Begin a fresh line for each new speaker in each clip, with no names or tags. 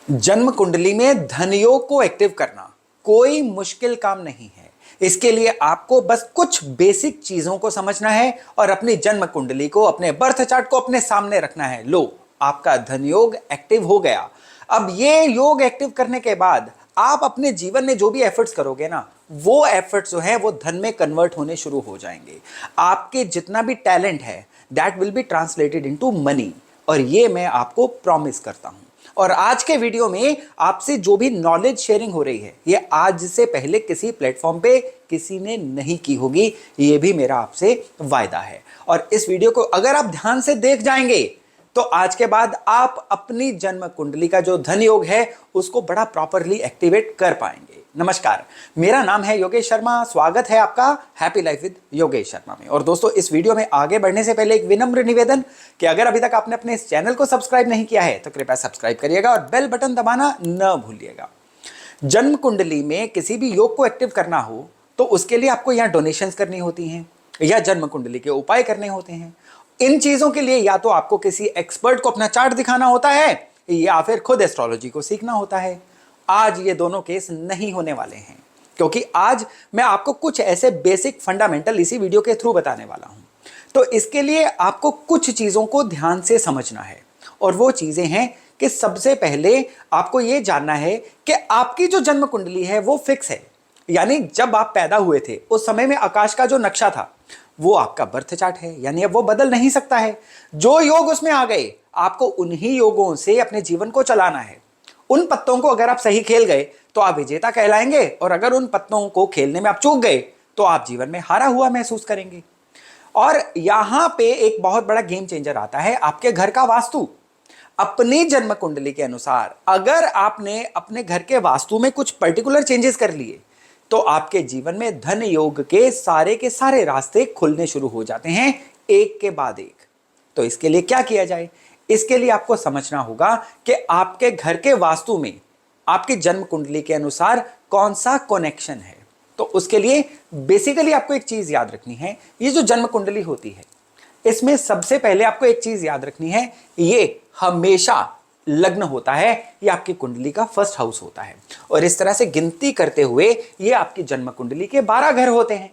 जन्म कुंडली में धन योग को एक्टिव करना कोई मुश्किल काम नहीं है। इसके लिए आपको बस कुछ बेसिक चीजों को समझना है और अपनी जन्म कुंडली को, अपने बर्थ चार्ट को अपने सामने रखना है। लो, आपका धन योग एक्टिव हो गया। अब ये योग एक्टिव करने के बाद आप अपने जीवन में जो भी एफर्ट्स करोगे ना, वो एफर्ट्स जो है वो धन में कन्वर्ट होने शुरू हो जाएंगे। आपके जितना भी टैलेंट है that will be translated into money, और ये मैं आपको प्रॉमिस करता हूं। और आज के वीडियो में आपसे जो भी नॉलेज शेयरिंग हो रही है, ये आज से पहले किसी प्लेटफॉर्म पे किसी ने नहीं की होगी, ये भी मेरा आपसे वायदा है। और इस वीडियो को अगर आप ध्यान से देख जाएंगे तो आज के बाद आप अपनी जन्म कुंडली का जो धन योग है उसको बड़ा प्रॉपरली एक्टिवेट कर पाएंगे। नमस्कार, मेरा नाम है योगेश शर्मा। स्वागत है आपका happy life with Yogesh Sharma में। और दोस्तों, इस वीडियो में आगे बढ़ने से पहले एक विनम्र निवेदन कि अगर अभी तक आपने अपने इस चैनल को सब्सक्राइब नहीं किया है तो कृपया सब्सक्राइब करिएगा और बेल बटन दबाना न भूलिएगा। जन्म कुंडली में किसी भी योग को एक्टिव करना हो तो उसके लिए आपको यहाँ डोनेशंस करनी होती हैं या जन्म कुंडली के उपाय करने होते हैं। इन चीजों के लिए या तो आपको किसी एक्सपर्ट को अपना चार्ट दिखाना होता है या फिर खुद एस्ट्रोलॉजी को सीखना होता है। आज ये दोनों केस नहीं होने वाले हैं, क्योंकि आज मैं आपको कुछ ऐसे बेसिक फंडामेंटल इसी वीडियो के थ्रू बताने वाला हूं। तो इसके लिए आपको कुछ चीजों को ध्यान से समझना है, और वो चीजें हैं कि सबसे पहले आपको यह जानना है कि आपकी जो जन्म कुंडली है वो फिक्स है। यानी जब आप पैदा हुए थे उस समय में आकाश का जो नक्शा था वो आपका बर्थ चार्ट है, यानी अब वो बदल नहीं सकता है। जो योग उसमें आ गए, आपको उन्हीं योगों से अपने जीवन को चलाना है। उन पत्तों को अगर आप सही खेल गए तो आप विजेता कहलाएंगे, और अगर उन पत्तों को खेलने में आप चूक गए तो आप जीवन में हारा हुआ महसूस करेंगे। और यहां पे एक बहुत बड़ा गेम चेंजर आता है, आपके घर का वास्तु। अपनी जन्म कुंडली के अनुसार अगर आपने अपने घर के वास्तु में कुछ पर्टिकुलर चेंजेस कर लिए तो आपके जीवन में धन योग के सारे रास्ते खुलने शुरू हो जाते हैं, एक के बाद एक। तो इसके लिए क्या किया जाए? इसके लिए आपको समझना होगा कि आपके घर के वास्तु में आपकी जन्म कुंडली के अनुसार कौन सा कनेक्शन है। तो उसके लिए बेसिकली आपको एक चीज याद रखनी है। ये जो जन्म कुंडली होती है इसमें सबसे पहले आपको एक चीज याद रखनी है, ये हमेशा लग्न होता है, ये आपकी कुंडली का फर्स्ट हाउस होता है। और इस तरह से गिनती करते हुए ये आपकी जन्म कुंडली के 12 घर होते हैं।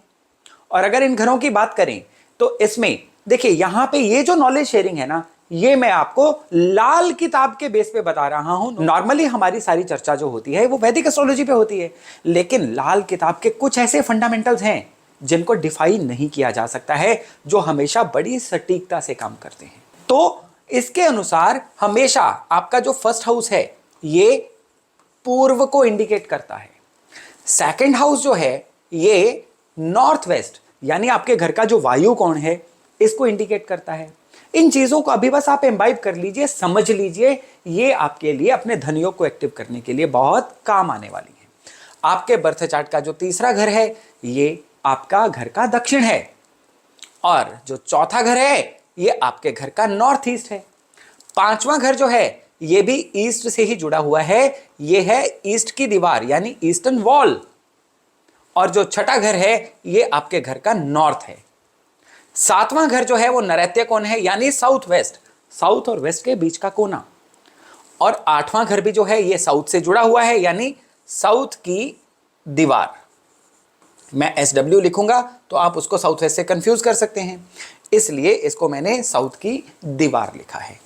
और अगर इन घरों की बात करें तो इसमें देखिए, यहां पे ये जो नॉलेज शेयरिंग है ना, ये मैं आपको लाल किताब के बेस पे बता रहा हूं। नॉर्मली हमारी सारी चर्चा जो होती है वो वैदिक एस्ट्रोलॉजी पे होती है, लेकिन लाल किताब के कुछ ऐसे फंडामेंटल्स हैं जिनको डिफाइन नहीं किया जा सकता है, जो हमेशा बड़ी सटीकता से काम करते हैं। तो इसके अनुसार हमेशा आपका जो फर्स्ट हाउस है ये पूर्व को इंडिकेट करता है। सेकंड हाउस जो है ये नॉर्थ वेस्ट, यानी आपके घर का जो वायु कोण है, इसको इंडिकेट करता है। इन चीजों को अभी बस आप एम्बाइब कर लीजिए, समझ लीजिए, ये आपके लिए अपने धन योग को एक्टिव करने के लिए बहुत काम आने वाली है। आपके बर्थ चार्ट का जो तीसरा घर है ये आपका घर का दक्षिण है, और जो चौथा घर है ये आपके घर का नॉर्थ ईस्ट है। पांचवां घर जो है ये भी ईस्ट से ही जुड़ा हुआ है, ये है ईस्ट की दीवार यानी ईस्टर्न वॉल। और जो छठा घर है ये आपके घर का नॉर्थ है। सातवां घर जो है वो नैऋत्य कोण है, यानी साउथ वेस्ट, साउथ और वेस्ट के बीच का कोना। और आठवां घर भी जो है ये साउथ से जुड़ा हुआ है, यानी साउथ की दीवार। मैं SW लिखूंगा तो आप उसको साउथ वेस्ट से कंफ्यूज कर सकते हैं, इसलिए इसको मैंने साउथ की दीवार लिखा है।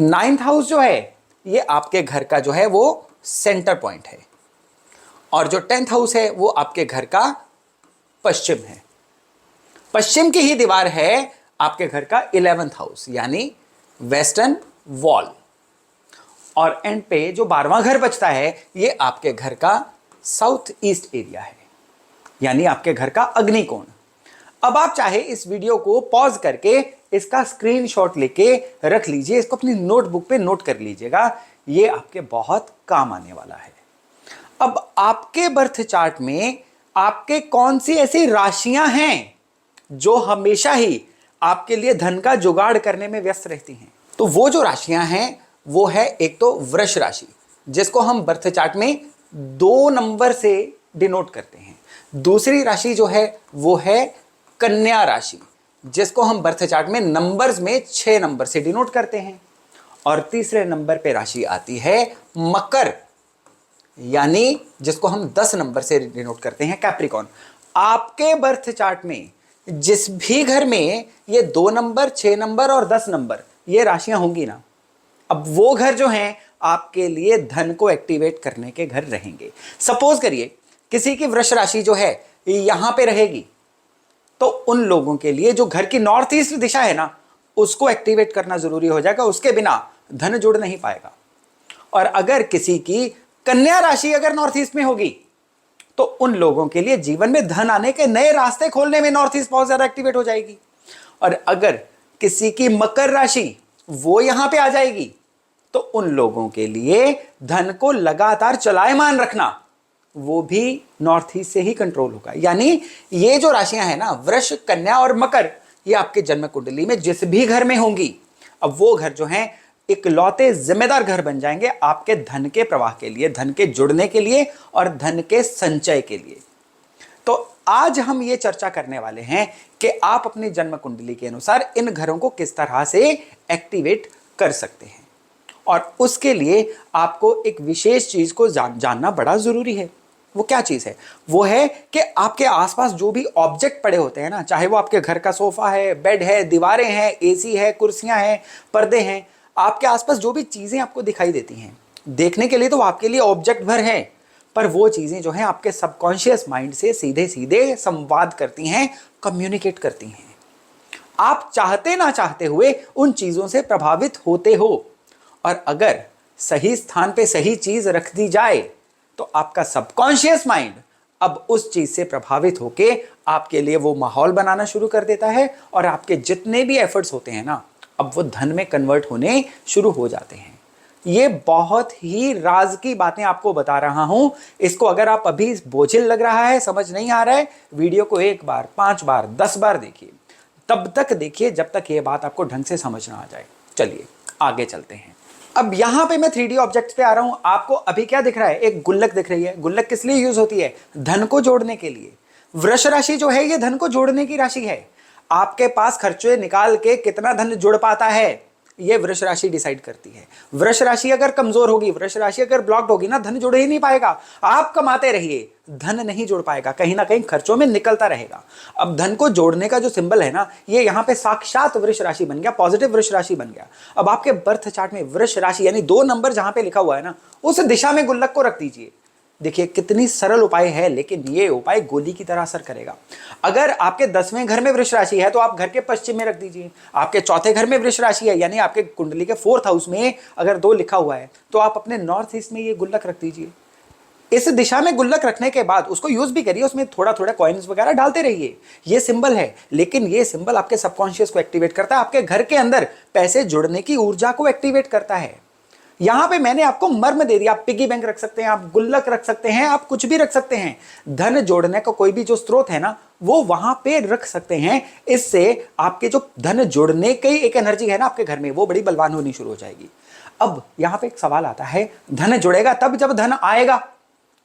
नाइन्थ हाउस जो है ये आपके घर का जो है वो सेंटर पॉइंट है, और जो 10th हाउस है वो आपके घर का पश्चिम है। पश्चिम की ही दीवार है आपके घर का 11th हाउस, यानी वेस्टर्न वॉल। और एंड पे जो 12वां घर बचता है ये आपके घर का साउथ ईस्ट एरिया है, यानी आपके घर का अग्निकोण। अब आप चाहे इस वीडियो को पॉज करके इसका स्क्रीनशॉट लेके रख लीजिए, इसको अपनी नोटबुक पे नोट कर लीजिएगा, ये आपके बहुत काम आने वाला है। अब आपके बर्थ चार्ट में आपके कौन सी ऐसी राशियां हैं जो हमेशा ही आपके लिए धन का जुगाड़ करने में व्यस्त रहती हैं? तो वो जो राशियां हैं वो है, एक तो वृष राशि, जिसको हम बर्थ चार्ट में 2 नंबर से डिनोट करते हैं। दूसरी राशि जो है वो है कन्या राशि, जिसको हम बर्थ चार्ट में नंबर्स में 6 नंबर से डिनोट करते हैं। और तीसरे नंबर पे राशि आती है मकर, यानी जिसको हम 10 नंबर से डिनोट करते हैं कैप्रिकॉन। आपके बर्थ चार्ट में जिस भी घर में ये 2 नंबर, 6 नंबर और 10 नंबर ये राशियां होंगी ना, अब वो घर जो हैं आपके लिए धन को एक्टिवेट करने के घर रहेंगे। सपोज करिए किसी की वृष राशि जो है यहां पे रहेगी, तो उन लोगों के लिए जो घर की नॉर्थ ईस्ट दिशा है ना, उसको एक्टिवेट करना जरूरी हो जाएगा, उसके बिना धन जुड़ नहीं पाएगा। और अगर किसी की कन्या राशि अगर नॉर्थ ईस्ट में होगी, तो उन लोगों के लिए जीवन में धन आने के नए रास्ते खोलने में नॉर्थ ईस्ट बहुत ज्यादा एक्टिवेट हो जाएगी। और अगर किसी की मकर राशि वो यहां पे आ जाएगी, तो उन लोगों के लिए धन को लगातार चलायमान रखना वो भी नॉर्थ ईस्ट से ही कंट्रोल होगा। यानी ये जो राशियां हैं ना, वृष, कन्या और मकर, ये आपके जन्म कुंडली में जिस भी घर में होंगी, अब वो घर जो हैं इकलौते जिम्मेदार घर बन जाएंगे आपके धन के प्रवाह के लिए, धन के जुड़ने के लिए और धन के संचय के लिए। तो आज हम ये चर्चा करने वाले हैं कि आप अपनी जन्म कुंडली के अनुसार इन घरों को किस तरह से एक्टिवेट कर सकते हैं। और उसके लिए आपको एक विशेष चीज को जानना बड़ा जरूरी है। वो क्या चीज है? वो है कि आपके आसपास जो भी ऑब्जेक्ट पड़े होते हैं ना, चाहे वो आपके घर का सोफा है, बेड है, दीवारें हैं, एसी है, कुर्सियां हैं, पर्दे हैं, आपके आसपास जो भी चीजें आपको दिखाई देती हैं, देखने के लिए तो आपके लिए ऑब्जेक्ट भर है, पर वो चीजें जो हैं आपके सबकॉन्शियस माइंड से सीधे सीधे संवाद करती हैं, कम्युनिकेट करती हैं। आप चाहते ना चाहते हुए उन चीजों से प्रभावित होते हो, और अगर सही स्थान पे सही चीज रख दी जाए तो आपका सबकॉन्शियस माइंड अब उस चीज से प्रभावित होके आपके लिए वो माहौल बनाना शुरू कर देता है, और आपके जितने भी एफर्ट्स होते हैं ना, अब वो धन में कन्वर्ट होने शुरू हो जाते हैं। ये बहुत ही राज की बातें आपको बता रहा हूं। इसको अगर आप अभी बोझिल लग रहा है, समझ नहीं आ रहा है, वीडियो को 1 बार, 5 बार, 10 बार देखिए, तब तक देखिए जब तक ये बात आपको ढंग से समझ ना आ जाए। चलिए आगे चलते हैं। अब यहां पे मैं 3D ऑब्जेक्ट्स पे आ रहा हूं। आपको अभी क्या दिख रहा है? एक गुल्लक दिख रही है। गुल्लक किस लिए यूज होती है? धन को जोड़ने के लिए। वृष राशि जो है ये धन को जोड़ने की राशि है। आपके पास खर्चे निकाल के कितना धन जुड़ पाता है, ये वृष राशि डिसाइड करती है। वृष राशि अगर कमजोर होगी, वृष राशि अगर ब्लॉक्ड होगी ना, धन जुड़ ही नहीं पाएगा। आप कमाते रहिए, धन नहीं जुड़ पाएगा, कहीं ना कहीं खर्चों में निकलता रहेगा। अब धन को जोड़ने का जो सिंबल है ना, ये यहां पे साक्षात वृष राशि बन गया, पॉजिटिव वृष राशि बन गया। अब आपके बर्थ चार्ट में वृष राशि यानी 2 नंबर जहां पे लिखा हुआ है ना, उस दिशा में गुल्लक को रख दीजिए। देखिए कितनी सरल उपाय है, लेकिन ये उपाय गोली की तरह असर करेगा। अगर आपके 10वें घर में वृष राशि है तो आप घर के पश्चिम में रख दीजिए। आपके चौथे घर में वृष राशि है, यानी आपके कुंडली के 4th हाउस में अगर 2 लिखा हुआ है, तो आप अपने नॉर्थ ईस्ट में ये गुल्लक रख दीजिए। इस दिशा में गुल्लक रखने के बाद उसको यूज भी करिए, उसमें थोड़ा थोड़ा कॉइन्स वगैरह डालते रहिए। ये सिंबल है, लेकिन ये सिंबल आपके सबकॉन्शियस को एक्टिवेट करता है, आपके घर के अंदर पैसे जुड़ने की ऊर्जा को एक्टिवेट करता है। यहां पे मैंने आपको मर्म दे दिया। आप पिगी बैंक रख सकते हैं, आप गुल्लक रख सकते हैं, आप कुछ भी रख सकते हैं। धन जोड़ने का कोई भी जो स्रोत है ना, वो वहां पे रख सकते हैं। इससे आपके जो धन जोड़ने की एक एनर्जी है ना आपके घर में, वो बड़ी बलवान होनी शुरू हो जाएगी। अब यहां पे एक सवाल आता है, धन जुड़ेगा तब जब धन आएगा।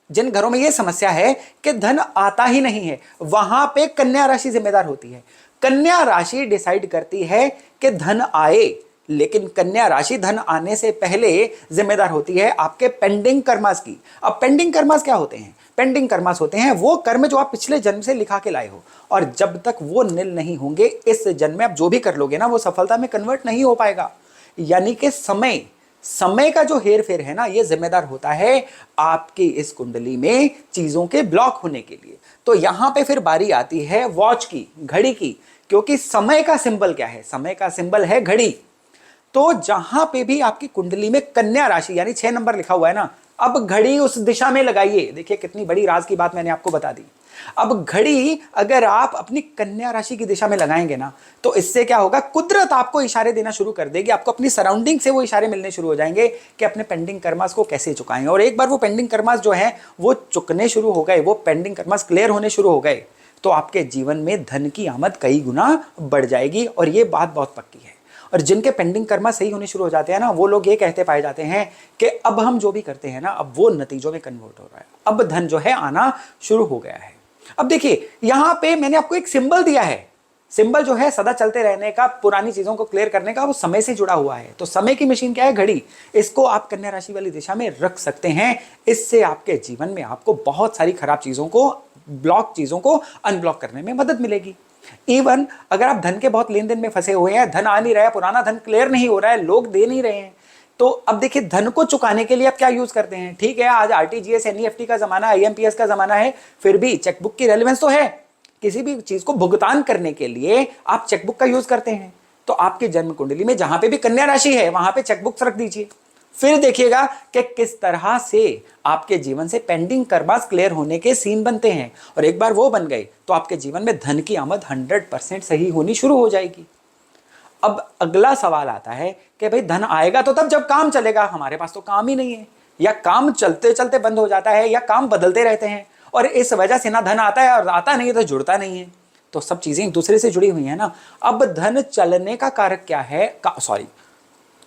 जिन घरों में यह समस्या है कि धन आता ही नहीं है, वहां पे कन्या राशि जिम्मेदार होती है। कन्या राशि डिसाइड करती है कि धन आए, लेकिन कन्या राशि धन आने से पहले जिम्मेदार होती है आपके पेंडिंग कर्मास की। अब पेंडिंग कर्मास क्या होते हैं? पेंडिंग कर्मास होते हैं वो कर्म जो आप पिछले जन्म से लिखा के लाए हो, और जब तक वो निल नहीं होंगे, इस जन्म में आप जो भी कर लोगे ना, वो सफलता में कन्वर्ट नहीं हो पाएगा। यानी कि समय का जो हेर फेर है ना, ये जिम्मेदार होता है आपकी इस कुंडली में चीजों के ब्लॉक होने के लिए। तो यहां पे फिर बारी आती है वॉच की, घड़ी की, क्योंकि समय का सिंबल क्या है? समय का सिंबल है घड़ी। तो जहां पे भी आपकी कुंडली में कन्या राशि यानी 6 नंबर लिखा हुआ है ना, अब घड़ी उस दिशा में लगाइए। देखिए कितनी बड़ी राज की बात मैंने आपको बता दी। अब घड़ी अगर आप अपनी कन्या राशि की दिशा में लगाएंगे ना, तो इससे क्या होगा? कुदरत आपको इशारे देना शुरू कर देगी। आपको अपनी सराउंडिंग से वो इशारे मिलने शुरू हो जाएंगे कि अपने पेंडिंग कर्मास को कैसे चुकाएं। और एक बार वो पेंडिंग कर्मास जो है वो चुकने शुरू हो गए, वो पेंडिंग कर्मास क्लियर होने शुरू हो गए, तो आपके जीवन में धन की आमद कई गुना बढ़ जाएगी। और ये बात बहुत पक्की है। और जिनके पेंडिंग कर्मा सही होने शुरू हो जाते हैं ना, वो लोग ये कहते पाए जाते हैं कि अब हम जो भी करते हैं ना, अब वो नतीजों में कन्वर्ट हो रहा है, अब धन जो है आना शुरू हो गया है। अब देखिए यहां पे मैंने आपको एक सिंबल दिया है, सिंबल जो है सदा चलते रहने का, पुरानी चीजों को क्लियर करने का, वो समय से जुड़ा हुआ है। तो समय की मशीन क्या है? घड़ी। इसको आप कन्या राशि वाली दिशा में रख सकते हैं। इससे आपके जीवन में आपको बहुत सारी खराब चीजों को, ब्लॉक चीजों को अनब्लॉक करने में मदद मिलेगी। इवन अगर आप धन के बहुत लेन देन में फंसे हुए हैं, धन आ नहीं रहा है, पुराना धन क्लियर नहीं हो रहा है, लोग दे नहीं रहे हैं, तो अब देखिए धन को चुकाने के लिए आप क्या यूज करते हैं? ठीक है, आज आरटीजीएस, एनईएफटी का जमाना, आईएमपीएस का जमाना है, फिर भी चेकबुक की रेलेवेंस तो है। किसी भी चीज को भुगतान करने के लिए आप चेकबुक का यूज करते हैं। तो आपके जन्म कुंडली में जहां पे भी कन्या राशि है वहां पे चेकबुक रख दीजिए। फिर देखिएगा कि किस तरह से आपके जीवन से पेंडिंग कर्मास क्लियर होने के सीन बनते हैं। और एक बार वो बन गए तो आपके जीवन में धन की आमद 100% सही होनी शुरू हो जाएगी। अब अगला सवाल आता है कि भाई धन आएगा तो तब जब काम चलेगा। हमारे पास तो काम ही नहीं है, या काम चलते चलते बंद हो जाता है, या काम बदलते रहते हैं, और इस वजह से ना धन आता है और आता नहीं है तो जुड़ता नहीं है। तो सब चीजें एक दूसरे से जुड़ी हुई है ना। अब धन चलने का कारक क्या है?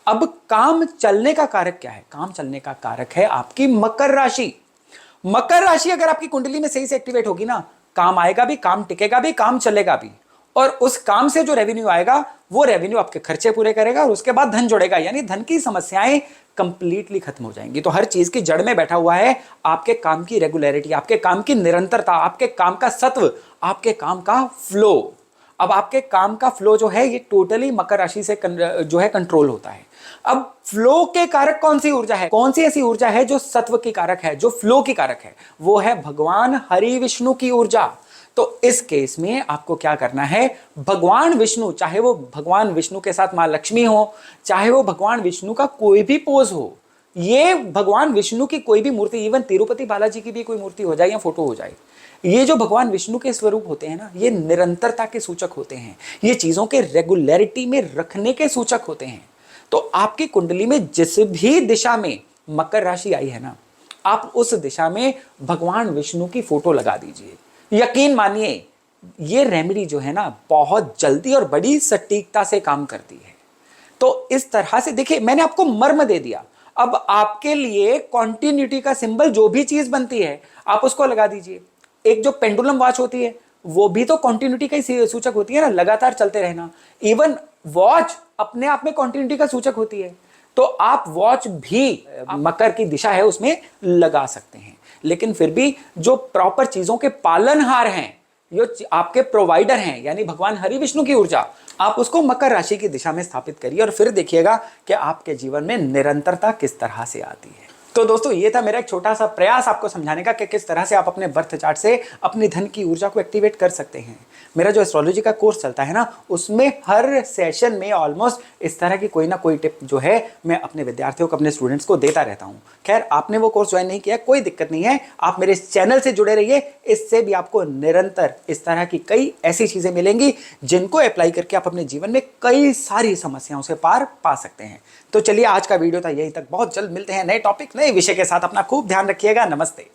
अब काम चलने का कारक क्या है? काम चलने का कारक है आपकी मकर राशि। मकर राशि अगर आपकी कुंडली में सही से एक्टिवेट होगी ना, काम आएगा भी, काम टिकेगा भी, काम चलेगा भी, और उस काम से जो रेवेन्यू आएगा वो रेवेन्यू आपके खर्चे पूरे करेगा और उसके बाद धन जुड़ेगा, यानी धन की समस्याएं कंप्लीटली खत्म हो जाएंगी। तो हर चीज की जड़ में बैठा हुआ है आपके काम की रेगुलरिटी, आपके काम की निरंतरता, आपके काम का सत्व, आपके काम का फ्लो। अब आपके काम का फ्लो जो है ये टोटली मकर राशि से जो है कंट्रोल होता है। अब फ्लो के कारक कौन सी ऊर्जा है? कौन सी ऐसी ऊर्जा है जो सत्व की कारक है, जो फ्लो की कारक है? वो है भगवान हरि विष्णु की ऊर्जा। तो इस केस में आपको क्या करना है? भगवान विष्णु, चाहे वो भगवान विष्णु के साथ मां लक्ष्मी हो, चाहे वो भगवान विष्णु का कोई भी पोज हो, ये भगवान विष्णु की कोई भी मूर्ति, इवन तिरुपति बालाजी की भी कोई मूर्ति हो जाए या फोटो हो जाए, ये जो भगवान विष्णु के स्वरूप होते हैं ना, ये निरंतरता के सूचक होते हैं, ये चीजों के रेगुलरिटी में रखने के सूचक होते हैं। तो आपकी कुंडली में जिस भी दिशा में मकर राशि आई है ना, आप उस दिशा में भगवान विष्णु की फोटो लगा दीजिए। यकीन मानिए ये रेमेडी जो है ना बहुत जल्दी और बड़ी सटीकता से काम करती है। तो इस तरह से देखिए, मैंने आपको मर्म दे दिया। अब आपके लिए कॉन्टिन्यूटी का सिंबल जो भी चीज बनती है आप उसको लगा दीजिए। एक जो पेंडुलम वॉच होती है वो भी तो कॉन्टिन्यूटी का ही सूचक होती है ना, लगातार चलते रहना। इवन वॉच अपने आप में कॉन्टिन्यूटी का सूचक होती है। तो आप वॉच भी मकर की दिशा है उसमें लगा सकते हैं। लेकिन फिर भी जो प्रॉपर चीजों के पालनहार हैं, जो आपके प्रोवाइडर हैं, यानी भगवान हरि विष्णु की ऊर्जा, आप उसको मकर राशि की दिशा में स्थापित करिए और फिर देखिएगा कि आपके जीवन में निरंतरता किस तरह से आती है। तो दोस्तों ये था मेरा एक छोटा सा प्रयास आपको समझाने का कि किस तरह से आप अपने बर्थ चार्ट से अपनी धन की ऊर्जा को एक्टिवेट कर सकते हैं। मेरा जो एस्ट्रोलॉजी का कोर्स चलता है ना, उसमें हर सेशन में ऑलमोस्ट इस तरह की कोई ना कोई टिप जो है मैं अपने विद्यार्थियों को, अपने स्टूडेंट्स को देता रहता हूँ। खैर आपने वो कोर्स ज्वाइन नहीं किया, कोई दिक्कत नहीं है, आप मेरे इस चैनल से जुड़े रहिए। इससे भी आपको निरंतर इस तरह की कई ऐसी चीजें मिलेंगी जिनको अप्लाई करके आप अपने जीवन में कई सारी समस्याओं से पार पा सकते हैं। तो चलिए आज का वीडियो था यहीं तक, बहुत जल्द मिलते हैं नए टॉपिक, नए विषय के साथ। अपना खूब ध्यान रखिएगा। नमस्ते।